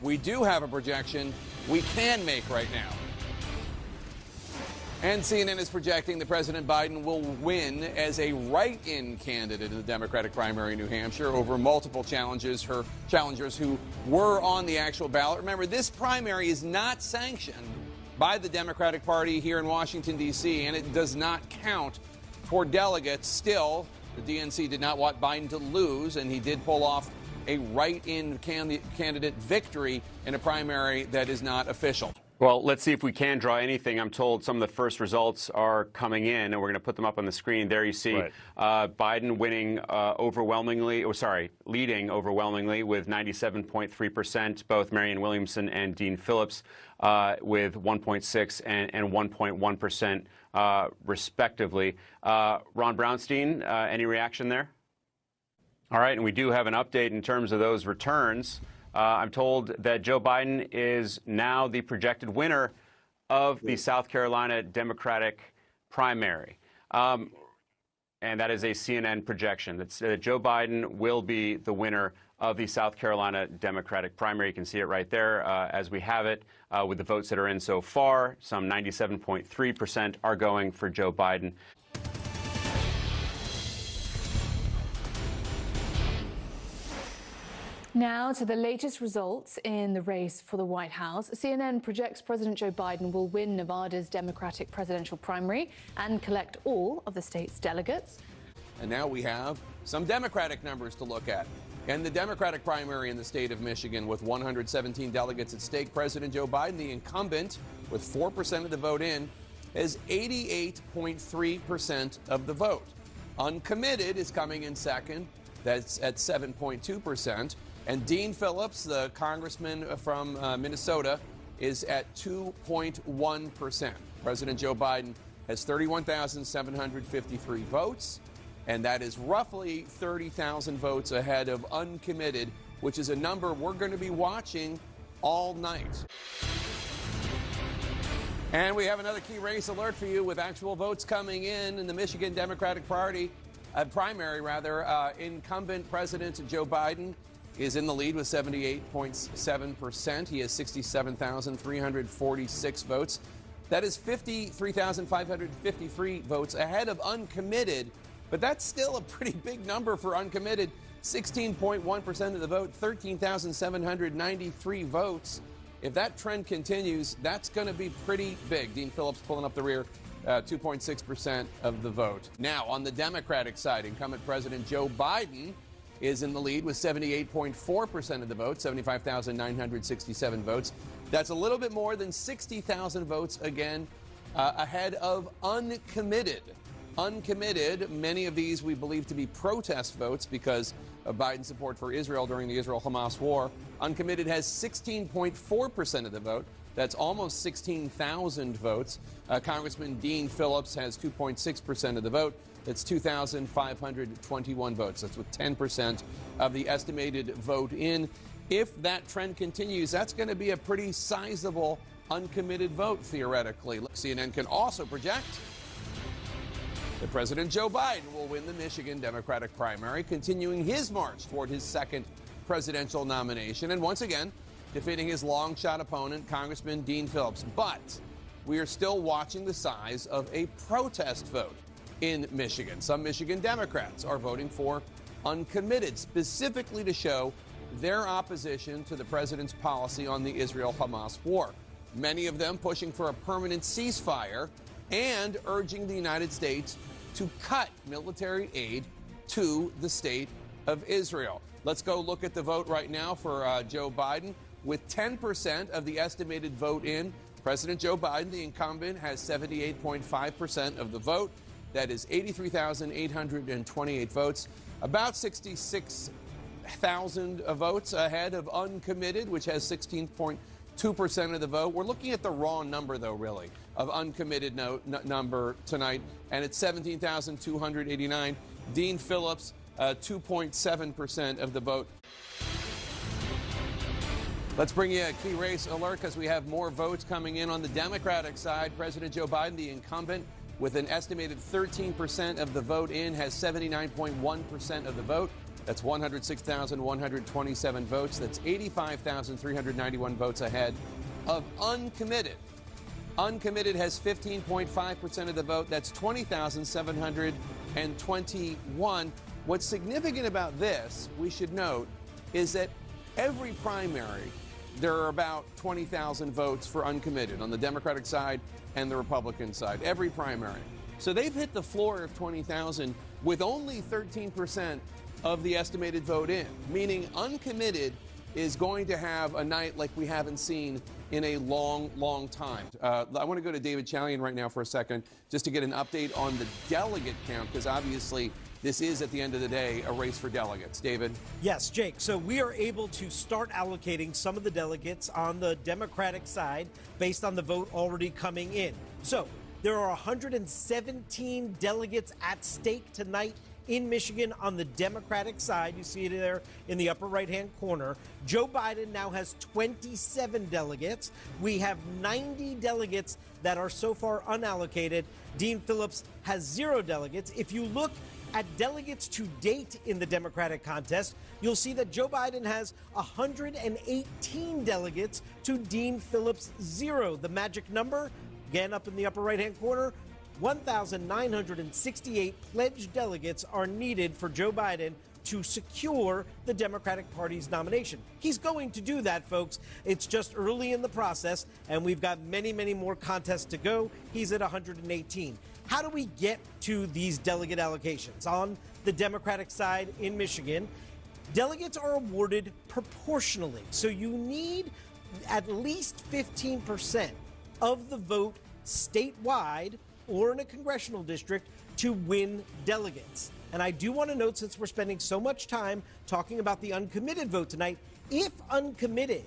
we do have a projection we can make right now. And CNN is projecting that President Biden will win as a write-in candidate in the Democratic primary in New Hampshire over multiple challengers who were on the actual ballot. Remember, this primary is not sanctioned by the Democratic Party here in Washington, D.C., and it does not count for delegates. Still, the DNC did not want Biden to lose, and he did pull off a write-in candidate victory in a primary that is not official. Well, let's see if we can draw anything. I'm told some of the first results are coming in, and we're going to put them up on the screen. There you see Biden winning leading overwhelmingly with 97.3%, both Marianne Williamson and Dean Phillips with 1.6 and 1.1%, respectively. Ron Brownstein, any reaction there? All right, and we do have an update in terms of those returns. I'm told that Joe Biden is now the projected winner of the South Carolina Democratic primary. And that is a CNN projection. That Joe Biden will be the winner of the South Carolina Democratic primary. You can see it right there as we have it with the votes that are in so far. Some 97.3% are going for Joe Biden. Now to the latest results in the race for the White House. CNN projects President Joe Biden will win Nevada's Democratic presidential primary and collect all of the state's delegates. And now we have some Democratic numbers to look at. In the Democratic primary in the state of Michigan, with 117 delegates at stake, President Joe Biden, the incumbent, with 4% of the vote in, has 88.3% of the vote. Uncommitted is coming in second. That's at 7.2%. And Dean Phillips, the congressman from Minnesota, is at 2.1%. President Joe Biden has 31,753 votes, and that is roughly 30,000 votes ahead of uncommitted, which is a number we're going to be watching all night. And we have another key race alert for you with actual votes coming in the Michigan Democratic Party primary. Incumbent President Joe Biden is in the lead with 78.7%. He has 67,346 votes. That is 53,553 votes ahead of uncommitted, but that's still a pretty big number for uncommitted. 16.1% of the vote, 13,793 votes. If that trend continues, that's going to be pretty big. Dean Phillips pulling up the rear, 2.6% of the vote. Now, on the Democratic side, incumbent President Joe Biden is in the lead with 78.4% of the vote, 75,967 votes. That's a little bit more than 60,000 votes, again, ahead of uncommitted. Uncommitted, many of these we believe to be protest votes because of Biden's support for Israel during the Israel-Hamas war. Uncommitted has 16.4% of the vote. That's almost 16,000 votes. Congressman Dean Phillips has 2.6% of the vote. That's 2,521 votes. That's with 10% of the estimated vote in. If that trend continues, that's going to be a pretty sizable uncommitted vote, theoretically. CNN can also project that President Joe Biden will win the Michigan Democratic primary, continuing his march toward his second presidential nomination, and once again, defeating his long-shot opponent, Congressman Dean Phillips. But we are still watching the size of a protest vote in Michigan. Some Michigan Democrats are voting for uncommitted, specifically to show their opposition to the president's policy on the Israel-Hamas war. Many of them pushing for a permanent ceasefire and urging the United States to cut military aid to the state of Israel. Let's go look at the vote right now for Joe Biden. With 10% of the estimated vote in, President Joe Biden, the incumbent, has 78.5% of the vote. That is 83,828 votes, about 66,000 votes ahead of uncommitted, which has 16.2% of the vote. We're looking at the raw number, though, really, of uncommitted number tonight, and it's 17,289. Dean Phillips, 2.7% of the vote. Let's bring you a key race alert because we have more votes coming in on the Democratic side. President Joe Biden, the incumbent, with an estimated 13% of the vote in, has 79.1% of the vote. That's 106,127 votes. That's 85,391 votes ahead of uncommitted. Uncommitted has 15.5% of the vote. That's 20,721. What's significant about this, we should note, is that every primary, there are about 20,000 votes for uncommitted on the Democratic side and the Republican side, every primary. So they've hit the floor of 20,000 with only 13% of the estimated vote in, meaning uncommitted is going to have a night like we haven't seen in a long, long time. I want to go to David Chalian right now for a second just to get an update on the delegate count, because obviously this is, at the end of the day, a race for delegates. David? Yes, Jake. So we are able to start allocating some of the delegates on the Democratic side based on the vote already coming in. So there are 117 delegates at stake tonight in Michigan on the Democratic side. You see it there in the upper right-hand corner. Joe Biden now has 27 delegates. We have 90 delegates that are so far unallocated. Dean Phillips has 0 delegates. If you look at delegates to date in the Democratic contest, you'll see that Joe Biden has 118 delegates to Dean Phillips' 0. The magic number, again up in the upper right-hand corner, 1,968 pledged delegates are needed for Joe Biden to secure the Democratic Party's nomination. He's going to do that, folks. It's just early in the process, and we've got many, many more contests to go. He's at 118. How do we get to these delegate allocations? On the Democratic side in Michigan, delegates are awarded proportionally. So you need at least 15% of the vote statewide or in a congressional district to win delegates. And I do want to note, since we're spending so much time talking about the uncommitted vote tonight, if uncommitted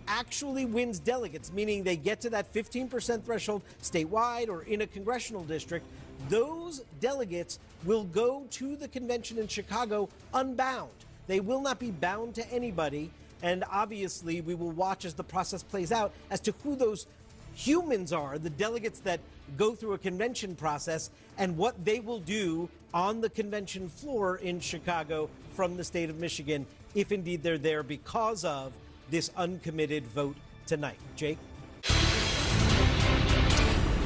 actually wins delegates, meaning they get to that 15% threshold statewide or in a congressional district, those delegates will go to the convention in Chicago unbound. They will not be bound to anybody. And obviously, we will watch as the process plays out as to who those humans are, the delegates that go through a convention process, and what they will do on the convention floor in Chicago from the state of Michigan, if indeed they're there because of this uncommitted vote tonight. Jake?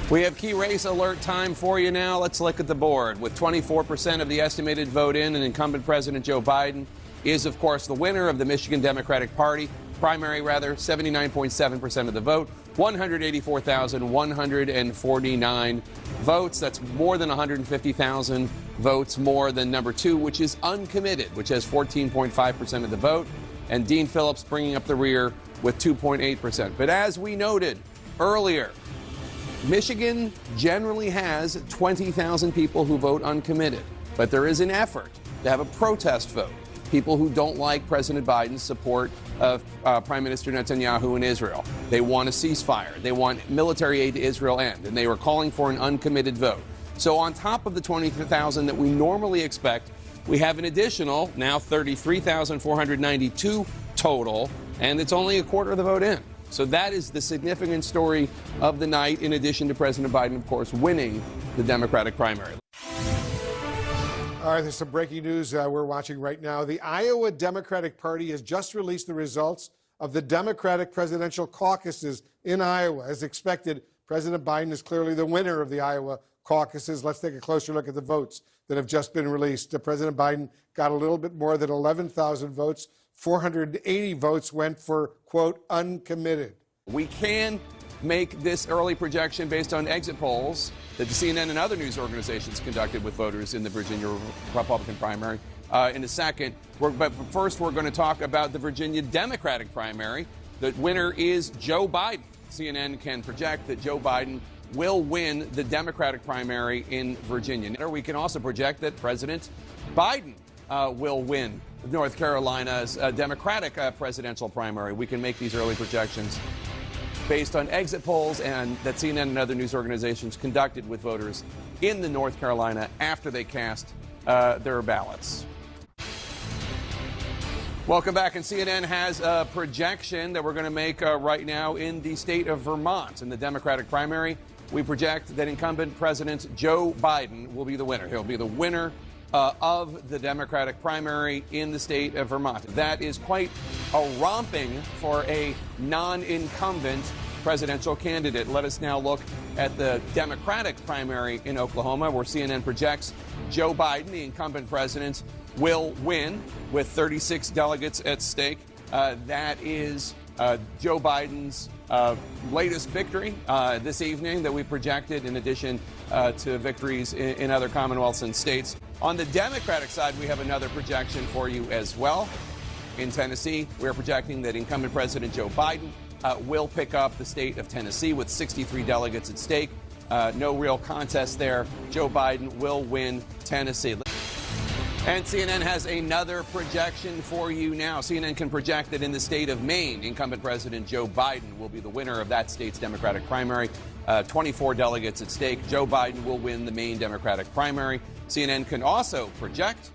We have key race alert time for you now. Let's look at the board. With 24% of the estimated vote in, and incumbent President Joe Biden is, of course, the winner of the Michigan Democratic Party primary, 79.7% of the vote, 184,149 votes. That's more than 150,000 votes more than number 2, which is uncommitted, which has 14.5% of the vote. And Dean Phillips bringing up the rear with 2.8%. But as we noted earlier, Michigan generally has 20,000 people who vote uncommitted. But there is an effort to have a protest vote. People who don't like President Biden's support of Prime Minister Netanyahu in Israel. They want a ceasefire. They want military aid to Israel end. And they were calling for an uncommitted vote. So on top of the 20,000 that we normally expect, we have an additional, now 33,492 total, and it's only a quarter of the vote in. So that is the significant story of the night, in addition to President Biden, of course, winning the Democratic primary. All right, there's some breaking news we're watching right now. The Iowa Democratic Party has just released the results of the Democratic presidential caucuses in Iowa. As expected, President Biden is clearly the winner of the Iowa caucuses. Let's take a closer look at the votes that have just been released. President Biden got a little bit more than 11,000 votes. 480 votes went for, quote, uncommitted. We can make this early projection based on exit polls that the CNN and other news organizations conducted with voters in the Virginia Republican primary in a second. But first, we're going to talk about the Virginia Democratic primary. The winner is Joe Biden. CNN can project that Joe Biden will win the Democratic primary in Virginia. We can also project that President Biden will win North Carolina's Democratic presidential primary. We can make these early projections based on exit polls and that CNN and other news organizations conducted with voters in the North Carolina after they cast their ballots. Welcome back. And CNN has a projection that we're going to make right now in the state of Vermont. In the Democratic primary, we project that incumbent President Joe Biden will be the winner. He'll be the winner of the Democratic primary in the state of Vermont. That is quite a romping for a non-incumbent presidential candidate. Let us now look at the Democratic primary in Oklahoma, where CNN projects Joe Biden, the incumbent president, will win with 36 delegates at stake. That is Joe Biden's latest victory this evening that we projected, in addition to victories in other Commonwealths and states. On the Democratic side, we have another projection for you as well. In Tennessee, we're projecting that incumbent President Joe Biden will pick up the state of Tennessee with 63 delegates at stake. No real contest there. Joe Biden will win Tennessee. And CNN has another projection for you now. CNN can project that in the state of Maine, incumbent President Joe Biden will be the winner of that state's Democratic primary. 24 delegates at stake. Joe Biden will win the Maine Democratic primary. CNN can also project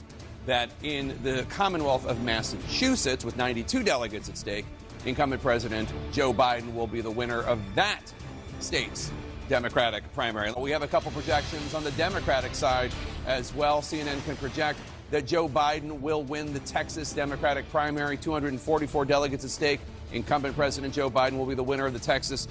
that in the Commonwealth of Massachusetts, with 92 delegates at stake, incumbent President Joe Biden will be the winner of that state's Democratic primary. We have a couple projections on the Democratic side as well. CNN can project that Joe Biden will win the Texas Democratic primary, 244 delegates at stake. Incumbent President Joe Biden will be the winner of the Texas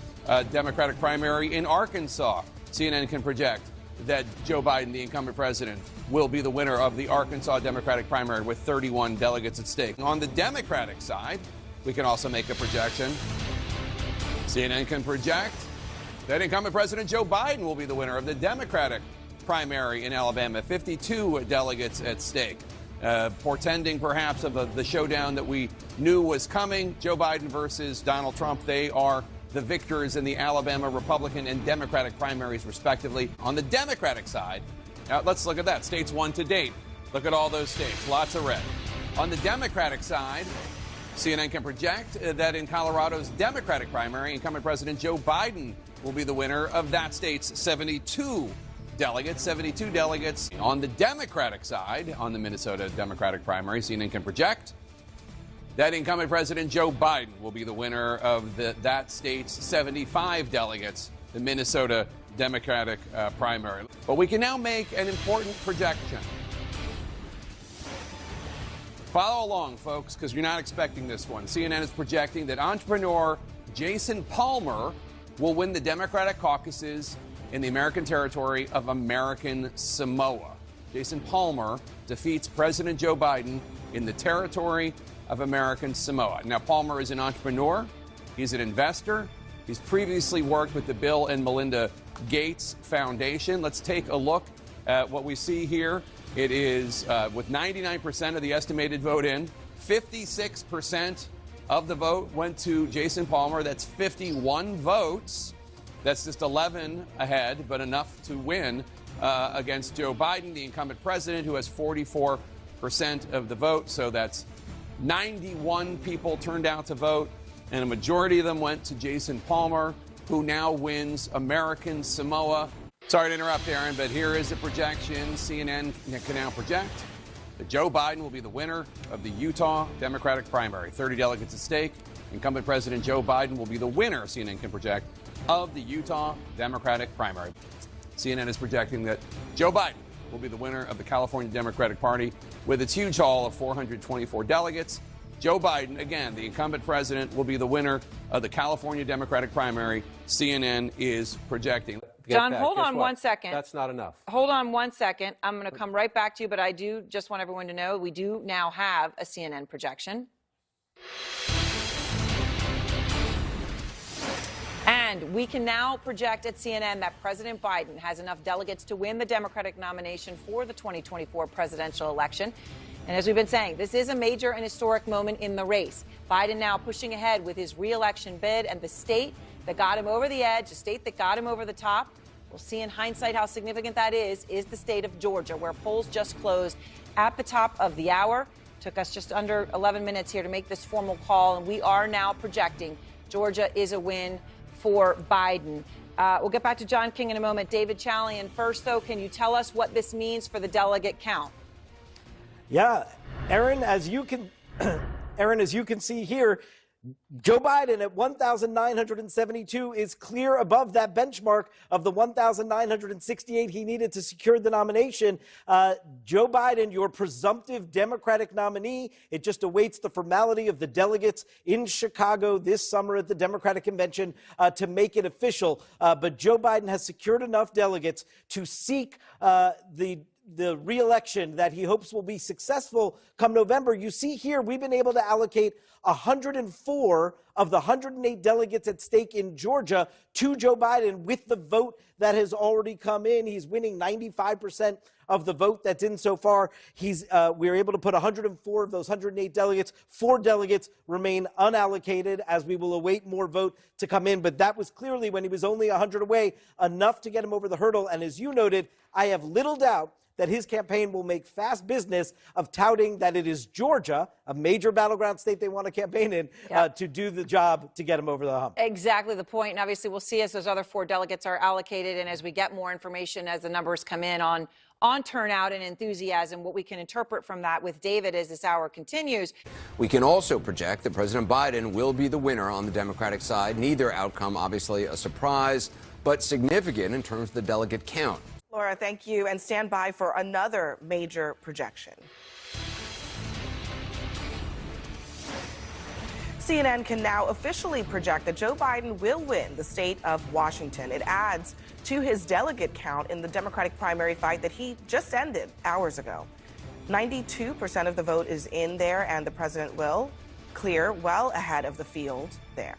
Democratic primary. In Arkansas, CNN can project that Joe Biden, the incumbent president, will be the winner of the Arkansas Democratic primary with 31 delegates at stake. On the Democratic side, we can also make a projection. CNN can project that incumbent President Joe Biden will be the winner of the Democratic primary in Alabama, 52 delegates at stake, portending perhaps of the showdown that we knew was coming. Joe Biden versus Donald Trump. They are the victors in the Alabama Republican and Democratic primaries, respectively. On the Democratic side, now let's look at that. States won to date. Look at all those states. Lots of red. On the Democratic side, CNN can project that in Colorado's Democratic primary, incumbent President Joe Biden will be the winner of that state's 72 delegates. 72 delegates. On the Democratic side, on the Minnesota Democratic primary, CNN can project that incumbent President Joe Biden will be the winner of that state's 75 delegates, the Minnesota Democratic primary. But we can now make an important projection. Follow along, folks, because you're not expecting this one. CNN is projecting that entrepreneur Jason Palmer will win the Democratic caucuses in the American territory of American Samoa. Jason Palmer defeats President Joe Biden in the territory of American Samoa. Now, Palmer is an entrepreneur. He's an investor. He's previously worked with the Bill and Melinda Gates Foundation. Let's take a look at what we see here. It is with 99% of the estimated vote in, 56% of the vote went to Jason Palmer. That's 51 votes. That's just 11 ahead, but enough to win against Joe Biden, the incumbent president, who has 44% of the vote. So that's 91 people turned out to vote, and a majority of them went to Jason Palmer, who now wins American Samoa. Sorry to interrupt, Aaron, but here is a projection. CNN can now project that Joe Biden will be the winner of the Utah Democratic primary. 30 delegates at stake. Incumbent President Joe Biden will be the winner, CNN can project, of the Utah Democratic primary. CNN is projecting that Joe Biden will be the winner of the California Democratic Party with its huge haul of 424 delegates. Joe Biden, again, the incumbent president, will be the winner of the California Democratic primary, CNN is projecting. John, hold on 1 second. That's not enough. Hold on 1 second. I'm going to come right back to you, but I do just want everyone to know we do now have a CNN projection. And we can now project at CNN that President Biden has enough delegates to win the Democratic nomination for the 2024 presidential election. And as we've been saying, this is a major and historic moment in the race. Biden now pushing ahead with his re-election bid, and the state that got him over the edge, the state that got him over the top, we'll see in hindsight how significant that is the state of Georgia, where polls just closed at the top of the hour. Took us just under 11 minutes here to make this formal call, and we are now projecting Georgia is a win for Biden. We'll get back to John King in a moment. David Chalian, first, though, can you tell us what this means for the delegate count? Yeah, Aaron, as you can see here, Joe Biden at 1,972 is clear above that benchmark of the 1,968 he needed to secure the nomination. Joe Biden, your presumptive Democratic nominee, it just awaits the formality of the delegates in Chicago this summer at the Democratic Convention to make it official. But Joe Biden has secured enough delegates to seek the re-election that he hopes will be successful come November. You see here, we've been able to allocate 104 of the 108 delegates at stake in Georgia to Joe Biden with the vote that has already come in. He's winning 95% of the vote that's in so far. We're able to put 104 of those 108 delegates. 4 delegates remain unallocated as we will await more vote to come in. But that was clearly, when he was only 100 away, enough to get him over the hurdle. And as you noted, I have little doubt that his campaign will make fast business of touting that it is Georgia, a major battleground state they want to campaign in, to do the job to get him over the hump. Exactly the point. And obviously, we'll see as those other 4 delegates are allocated and as we get more information, as the numbers come in on turnout and enthusiasm, what we can interpret from that with David as this hour continues. We can also project that President Biden will be the winner on the Democratic side. Neither outcome, obviously, a surprise, but significant in terms of the delegate count. Laura, thank you, and stand by for another major projection. CNN can now officially project that Joe Biden will win the state of Washington. It adds to his delegate count in the Democratic primary fight that he just ended hours ago. 92% of the vote is in there, and the president will clear well ahead of the field there.